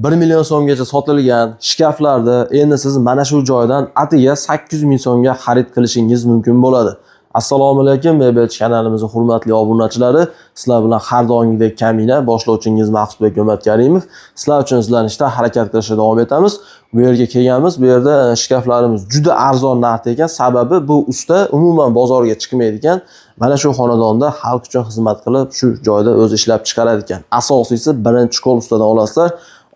1 million so'mgacha sotilgan shkaflarni endi siz mana shu joydan atiga 800 ming so'mga xarid qilishingiz mumkin bo'ladi. Assalomu alaykum Mebelch kanalimizning hurmatli obunachilari. Sizlar bilan har doimgidek kamina boshlovchingiz Maqsudbek Umatkarimov. Sizlar uchun izlanishda harakat qilishda davom etamiz. Bu yerga kelganmiz. Bu yerda shkaflarimiz juda arzon narxda ekan. Sababi bu usta umuman bozorga chiqmaydi ekan. Mana shu xonadonda xalq uchun xizmat qilib, shu joyda o'zi ishlab chiqarar ekan. Asosiysi birinchi qo'l ustadan olasizlar.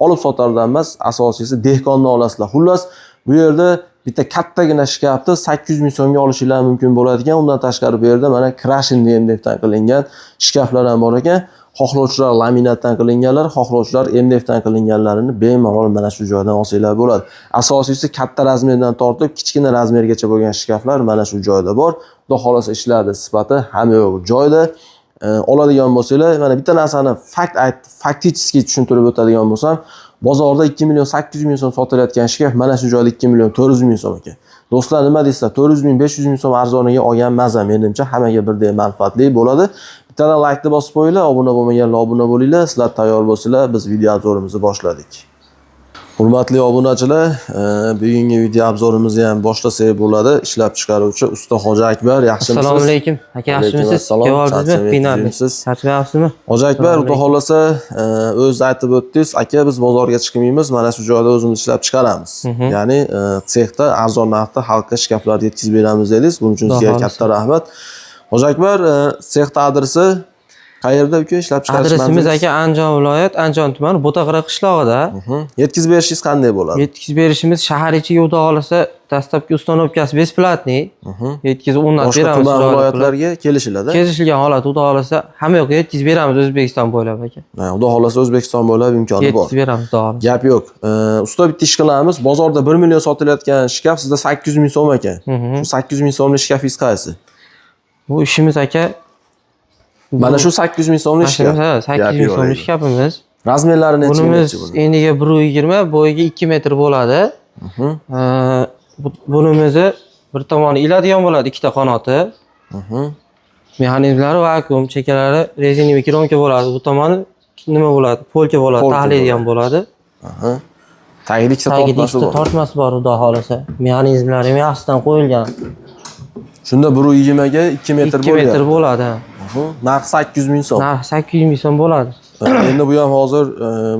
Olib sotardan emas, asosiysi dehqondan olasizlar. Xullas, bu yerda bitta kattagina shkafni 800 ming so'mga olishingiz mumkin bo'ladigan. Undan tashqari bu yerda mana krashin MDFdan qilingan shkaflar ham bor ekan. Xohlovchilar laminatdan qilinganlar, xohlovchilar MDFdan qilinganlarini bemalol mana shu joydan olsanglar bo'ladi. Asosiysi katta razmerdan tortib kichkina razmergacha bo'lgan shkaflar mana shu joyda bor. Xudo xolasa ishlardi sifati hamma yo'q joyda. Oladigan bo'lsanglar, mana bitta narsani faktichески tushuntirib o'tadigan bo'lsam, bozorda 2 million 800 ming so'm sotilayotgan shkaf mana shu joyda 2 million 400 ming so'm ekan. Do'stlar, nima deysizlar? 400 ming 500 ming so'm arzoniga olgan mazza menimcha hammaga birdek manfaatli bo'ladi. Bittadan like bosib qo'yinglar, obuna bo'lmaganlar obuna bo'linglar. Sizlar tayyor bo'lsanglar, biz video obzorimizni boshladik. Hurmatli obunachilar, bugungi video obzorimizni ham boshlasak bo'ladi. Ishlab chiqaruvchi usta Hoji Akbar, yaxshimisiz? Assalomu alaykum. Aka, yaxshimisiz? Keldingizmi? Qiynalmisiz? Charchayapsizmi? Hoji Akbar, xudo xolasa, o'z aytib o'tdingiz, aka biz bozorga chiqmaymiz, mana shu joyda o'zimiz ishlab chiqaramiz. Ya'ni sexda arzon narxda xalqqa shkaflarni yetkazib beramiz dedingiz. Buning uchun sizga katta rahmat. Hoji Akbar, sexda adresi qayerda uka ishlab chiqarish? Adresimiz aka Andijon viloyat, Andijon tumani Bo'taqira qishlog'ida. Yetkazib berishingiz qanday bo'ladi? Yetkazib berishimiz shahar ichiga xudo xolasa dastlabki ustanovkasi besplatniy. Yetkazib o'rnatib beramiz. Boshqa viloyatlarga kelishiladi. Kelishilgan holat xudo xolasa hamma yoqqa yetkazib beramiz O'zbekiston bo'ylab aka. Xudo xolasa O'zbekiston bo'ylab imkoni bor. Yetkazib beramiz xudo xolasa. Gap yo'q. Usta bitta ish qilamiz. Bozorda 1 million sotilayotgan shkaf sizda 800 ming so'm ekan. Shu 800 ming so'mlik shkafingiz qaysi? Bu ishimiz aka mana shu 800 ming so'mlik shkaf. 800 ming so'mlik shkafimiz. Razmerlari necha metrchi buni? Eniga 1.20, bo'yiga 2 metr bo'ladi. Bunimizni bir tomoni iladigan bo'ladi, ikkita qanoti. Mexanizmlari vakuum, chekalari rezinoviy kronka bo'ladi. Bu tomoni nima bo'ladi? Polka bo'ladi, tahlaydigan bo'ladi. Tagida ikkita tortmasi bor. Tortmasi bor, xudo xolasa. Mexanizmlari ham yaxshidan qo'yilgan. Shunda 1.20 ga 2 metr bo'ladi. 2 metr bo'ladi. Narx 800 ming so'm. Narx 800 ming so'm bo'ladi. Endi bu ham hozir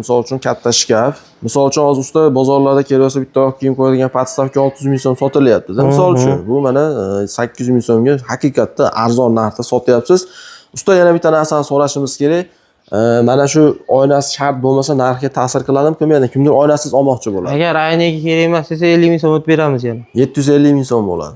misol uchun katta shkaf. Misol uchun hozir usta bozorlarda kelsa bitta kiyim qo'yadigan podstavka 600 ming so'm sotilyapti-da. Misol uchun bu mana 800 ming so'mga haqiqatda arzon narxda sotyapsiz. Usta, yana bitta narsani so'rashimiz kerak. Mana shu oynasi shart bo'lmasa narxga ta'sir qiladimi? Kimdir kimdir oynasiz olmoqchi bo'ladi. Agar aynaga kerak emas desa 50 ming so'm o'tib beramiz yana. 750 ming so'm bo'ladi.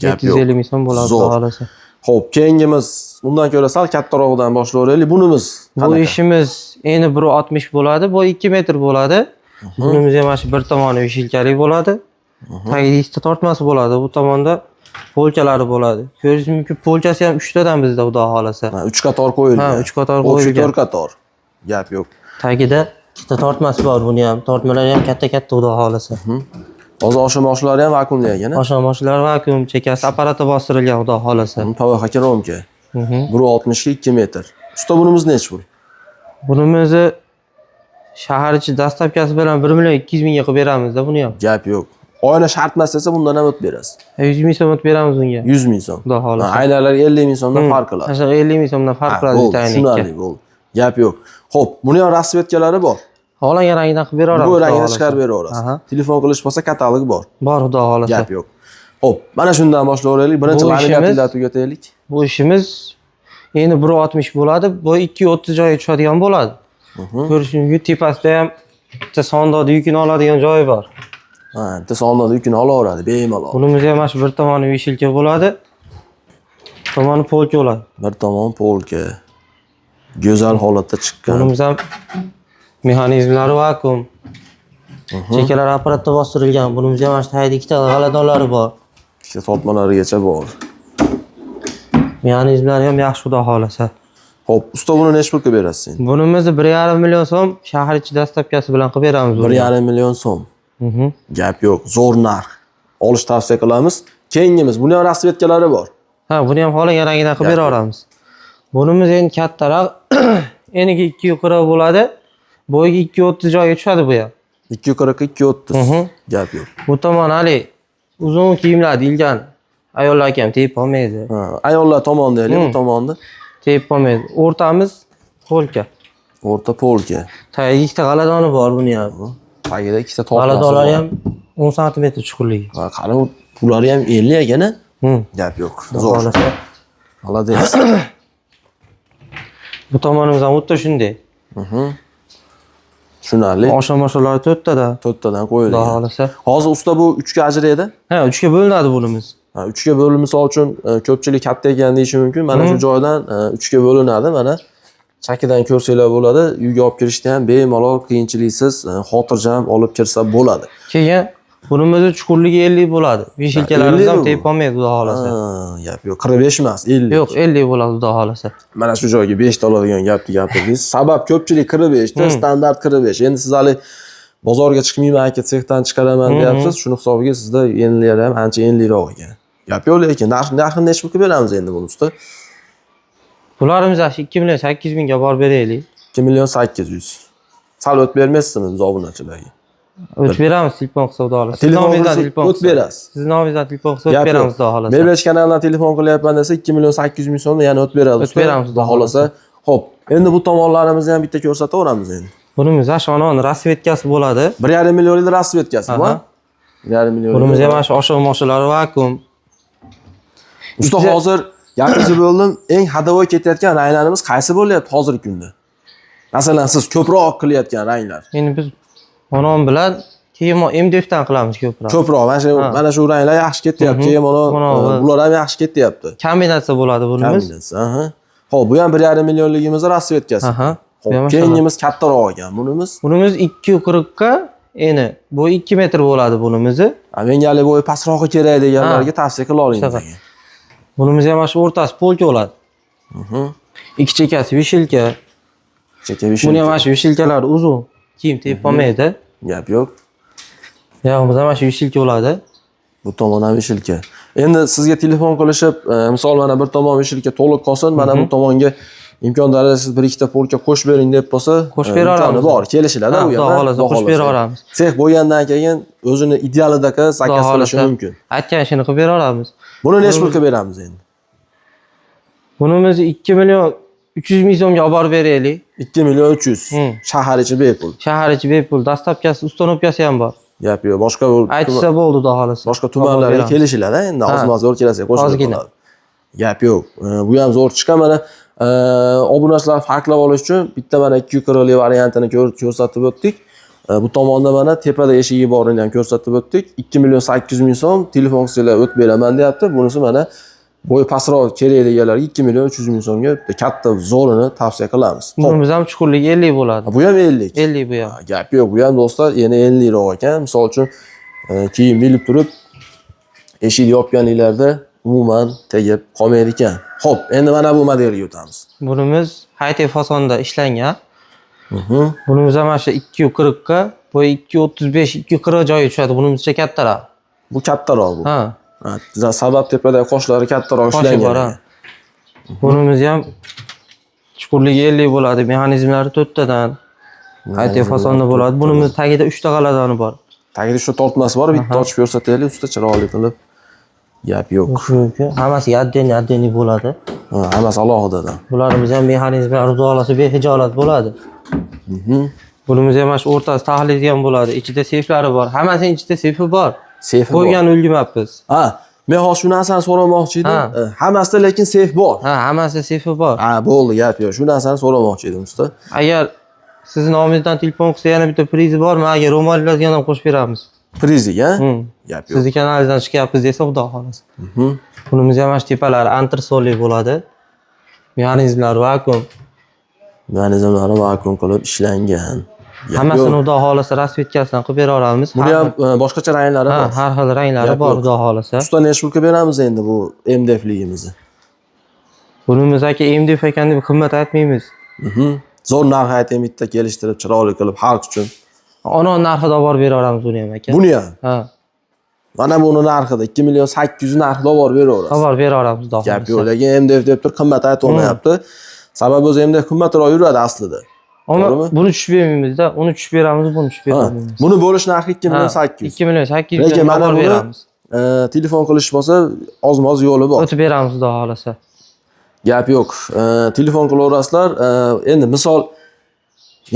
750 ming so'm bo'ladi, xudo xolasa. Xo'p, keyingimiz undan ko'ra sal kattaroqdan boshlayveraylik. Bunimiz bu ishimiz endi 1.60 bo'ladi, bu 2 metr bo'ladi. Bunimiz ham mana bir tomoni vishilkalik bo'ladi. Tagida ikkita tortmasi bo'ladi. Bu tomonda polkalari bo'ladi. Ko'rishingiz mumkin, polkasi ham 3 tadan bizda, xudo xolasa. 3 qator qo'yilgan. Ha, 3 qator qo'yilgan. 4 qator. Gap yo'q. Tagida ikkita tortmasi bor, buni ham. Tortmalari ham katta-katta, xudo xolasa. Hozir osha-moshlari ham vakuumlangan, a? Osha-moshlar vakuum, chekasi apparatda bostirilgan, xudo xolasa. PVH kromka. 1.60 ga 2 metr. Usta, bunimiz nechi pul? Bunimizni shahar ichi dastlabkasi bilan 1 million 200 mingga qilib beramiz-da buni ham. Gap yo'q. Oyna shart emas desa bundan ham o'tib berasiz. 100 ming so'm o'tib beramiz bunga. 100 ming so'm. Xudo xolasa. Aynalar 50 ming so'mdan farq qiladi. O'sha 50 ming so'mdan farq qiladi bitta aynakka. Tushunarli bo'ldi. Gap yo'q. Xo'p, buni ham rasvetkalari bor. Xohlagan rangidan qilib beraveramiz. Bu rangini chiqarib beraverasiz. Telefon qilish bo'lsa katalog bor. Bor, xudo xolasa. Gap yo'q. Xo'p, mana shundan boshlayveraylik. Birinchi laminatni tugataylik. Bu ishimiz endi 1.60 bo'ladi, bu 2.30 joyga tushadigan bo'ladi. Ko'rishingiz tepasida ham bitta sondoqda yukini oladigan joyi bor. Ha, bitta sondoqda yukini olaveradi bemalol. Bunimiz ham mana shu bir tomoni vishilka bo'ladi. Tomoni polka bo'ladi. Bir tomon polka. Go'zal holatda chiqqan. Bunimiz ham mexanizmlari vakuum. Chekalar apparatda bostirilgan. Bunimiz ham mana shu tagida ikkita g'aladonlari bor. Ikkita tortmalarigacha bor. Mexanizmlari ham yaxshi, xudo xolasa. Xo'p, usta, buni necha pulga berasiz endi? Bunimizni 1.5 million so'm shahar ichi dastlabkasi bilan qilib beramiz. 1.5 million so'm. Gap yo'q, zo'r narx. Olish tavsiya qilamiz. Keyingimiz, buni ham rasvetkalari bor. Ha, buni ham xohlagan rangidan qilib beraveramiz. Bunimiz endi kattaroq, eniga 2 yuqori bo'ladi. Bo'yiga 2.30 joyga tushadi bu ham. 240 230. Gap yo'q. Bu tomon hali uzun kiyimlar deyilgan. Ayollar ham tegib olmaydi. Ha, ayollar tomon deylik, bu tomonni. Tegib olmaydi. O'rtamiz polka. O'rta polka. Tagiga ikkita g'aladoni bor buni ham. Tagida ikkita tortmasi. G'aladonlari ham 10 sm chuqurligi. Ha, qani pulari ham 50 ekana. Gap yo'q. Zo'r. Молодец. Bu tomonimiz ham o'tda shunday. Tushunarli. Osha-moshalar to'rttadan. To'rttadan qo'yilgan. Xudo xolasa. Hozir usta bu 3 ga ajraydi. Ha, 3 ga bo'linadi bunimiz. Ha, 3 ga bo'linib, misol uchun ko'pchilik katta ekan deyishi mumkin. Mana shu joydan 3 ga bo'linadi. Mana chakidan ko'rsanglar bo'ladi. Uyga olib kirishda ham bemalol, qiyinchiliksiz, xotirjam olib kirsa bo'ladi. Keyin bunimiz chuqurligi 50 bo'ladi. Beshilkalarimiz ham tegib olmaydi, xudo xolasa. Gap yo'q, 45 emas, 50. Yo'q, 50 bo'ladi, xudo xolasa. Mana shu joyga 5 ta oladigan gapni gapirdingiz. Sabab ko'pchilik 45 ta, standart 45. Endi siz hali bozorga chiqmayman aka, sexdan chiqaraman deyapsiz. Shuni hisobiga sizda yenilari ham ancha yeniliroq ekan. Gap yo'q, lekin narxini necha pulga beramiz endi buni usta? Bularimiz 2 million 800 mingga borib beraylik. 2 million 800. Sal o'tib bermaysizmi biz obunachilarga? O'tib beramiz telefon qilsa, xudo xolasa. Telefoningizdan telefon o'tib berasiz. Siz nomingizdan telefon qilsa o'tib beramiz, xudo xolasa. Mebel kanalidan telefon qilyapman desa 2 million 800 ming so'mni yana o'tib beramiz. O'tib beramiz, xudo xolasa. Xo'p, endi bu tomonlarimizni ham bitta ko'rsataveramiz endi. Bunimiz ashonon rasvetkasi bo'ladi. 1,5 millionlik rasvetkasi bor. 1,5 million. Bunimiz ham mana shu osha-moshalar vakuum. Usta hozir gapingizni bo'ldim. Eng hadavoy ketayotgan ranglarimiz qaysi bo'lyapti hozirgi kunda? Masalan, siz ko'proq qilayotgan ranglar. Endi biz onom bilan keyin MDFdan qilamiz ko'proq. Ko'proq mana shu ranglar yaxshi ketyapti. Keyin bular ham yaxshi ketyapti. Kombinatsiya bo'ladi bunimiz. Kombinatsiya, Xo'p, bu ham 1,5 millionligimiz rasvetkasi. Xo'p, keyingimiz kattaroq ekan bunimiz. Bunimiz 240 ga eni bu 2 metr bo'ladi bunimiz. Menga hali bo'yi pastroqi kerak deganlarga tavsiya qila olingan. Bunimiz ham shu o'rtasi polka bo'ladi. Ikki chekasi vishilka. Buni ham shu vishilkalar uzun. Kiyim tegib olmaydi. Gap yo'q. Yog'imiz ham shu vishilka bo'ladi. Bu tomon ham vishilka. Endi sizga telefon qilishib, misol mana bir tomon vishilka to'liq qolsin, mana bu tomonga imkon darajasiz bir ikkita polka qo'shib bering deb bo'lsa, qo'shib bera olamiz. Bor, kelishiladi u yerda. Xudo qo'shib bera olamiz. Sex bo'lgandan keyin o'zini idealidagi zakaz qilishi mumkin. Aytgan ishini qilib bera olamiz. Buni necha pulga beramiz endi? Bunimiz 2 million 300 ming so'mga olib borib beraylik. 2 million 300. Shahar ichi bepul. Shahar ichi bepul. Dastlabkasi, ustonovkasi ham bor. Gap yo'q, boshqa aytsa bo'ldi, xudo xolasa. Boshqa tumanlarga kelishiladi, endi ozma zo'r kelsa qo'shilib qoladi. Gap yo'q. Bu ham zo'r chiqqan. Mana obunachilar farqlab olish uchun bitta mana 240 lik variantini ko'rsatib o'tdik. Bu tomonda mana tepada eshigi borini ham ko'rsatib o'tdik. 2 million 800 ming so'm telefon qilsanglar o'tib beraman deyapti. Bunisi mana bo'yi pastroq kerak deganlarga 2 million 300 ming so'mga katta zo'rini tavsiya qilamiz. Bunimiz ham chuqurligi 50 bo'ladi. Bu ham 50. 50 bu ham. Gap yo'q, bu ham do'stlar yana 50 roq ekan. Misol uchun kiyim bilib turib eshikni yopganinglarda umuman tegib qolmaydi ekan. Xo'p, endi mana bu modelga o'tamiz. Bunimiz high-tech fasonda ishlangan. Bunimiz ham mana shu 240 ga, bu 235, 240 joyi tushadi. Bunimizcha kattaroq. Bu kattaroq bu. Ha. Sabab tepadagi qoshlari kattaroq ishlangan. Bunimiz ham chuqurligi 50 bo'ladi. Mexanizmlari 4 tadan. High-tech fasonda bo'ladi. Bunimiz tagida 3 ta g'aladoni bor. Tagida shu tortmasi bor, bitta ochib ko'rsataylik, usta chiroyli qilib. Gap yo'q. Hammasi addeniy bo'ladi. Hammasi alohidadan. Bularimiz ham mexanizmlar xudoolasi behijolat bo'ladi. Bunimiz ham shu o'rtasi tahliygan bo'ladi. Ichida seyflari bor. Hammasining ichida seyfi bor. Seyfi qo'ygan ulgurmabmiz. Men hozir shu narsani so'ramoqchi edim. Hammasida lekin seyf bor. Hammasi seyfi bor. Bo'ldi, gap yo'q. Shu narsani so'ramoqchi edim usta. Agar sizni nomingizdan telefon qilsa yana bitta prizi bormi? Agar ro'mol yozgan ham qo'shib beramiz. Priziga? Gap yo'q. Sizni kanalingizdan chiqyapmiz desa, xudo xolasa. Bunimiz ham shu tepalari antresolli bo'ladi. Mexanizmlari vakuum. Mexanizmlari vakuum qilib ishlangan. Hammasini xudo xolasa rasvetkasidan qilib bera olamiz. Buni ham boshqacha ranglari bor. Har xil ranglari bor, xudo xolasa. Usta necha pulga beramiz endi bu MDFligimizni? Bunimiz aka MDF ekan deb qimmat aytmaymiz. Zo'r narx aytib bitta kelishtirib chiroyli qilib xalq uchun. Ona narxida borib bera olamiz buni ham aka. Buni ham. Mana buni narxida 2 million 800 narxida borib beraverasiz. Xabar bera olamiz, xudo xolasa. Gap yo'q, lekin MDF deb turib qimmat aytolmayapti. Sababi o'zi MDF qimmatroq yuradi aslida. Ammo To'g'rimi? buni tushib bermaymizda, uni tushib beramiz, buni tushib beramiz. Buni bo'lish narxi 2.800.000. 2 million 800 Lekin mana olib buni beramiz. telefon qilish bo'lsa, oz-moz yo'li bor. O'tib beramiz xudo xolasa. Gap yo'q. Telefon qilaverasizlar. Endi misol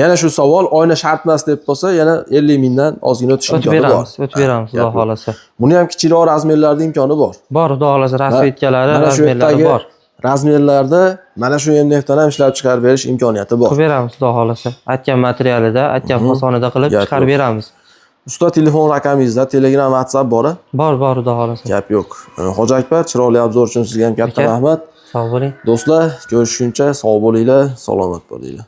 yana shu savol oyna shart emas deb bo'lsa, yana 50 mingdan ozgina o'tish O'tib imkoni bor. beramiz, o'tib beramiz xudo xolasa. Buni ham kichikroq razmerlarda imkoni bor. Bor xudo xolasa, rasvetkalari, Mana shu razmerlari yerdagi bor. razmerlarda mana shu MDFdan ham ishlab chiqarib berish imkoniyati bor. Qilib beramiz xudo xolasa. Aytgan materialida, aytgan fasonida qilib Gap chiqarib yo'q. beramiz. Usta telefon raqamingizda Telegram, WhatsApp bor. Bor xudo xolasa. Gap yo'q. Hoji Akbar, chiroyli obzor uchun sizga ham katta Aka. rahmat. Sog' bo'ling. Do'stlar, ko'rishguncha sog' bo'linglar, salomat bo'linglar.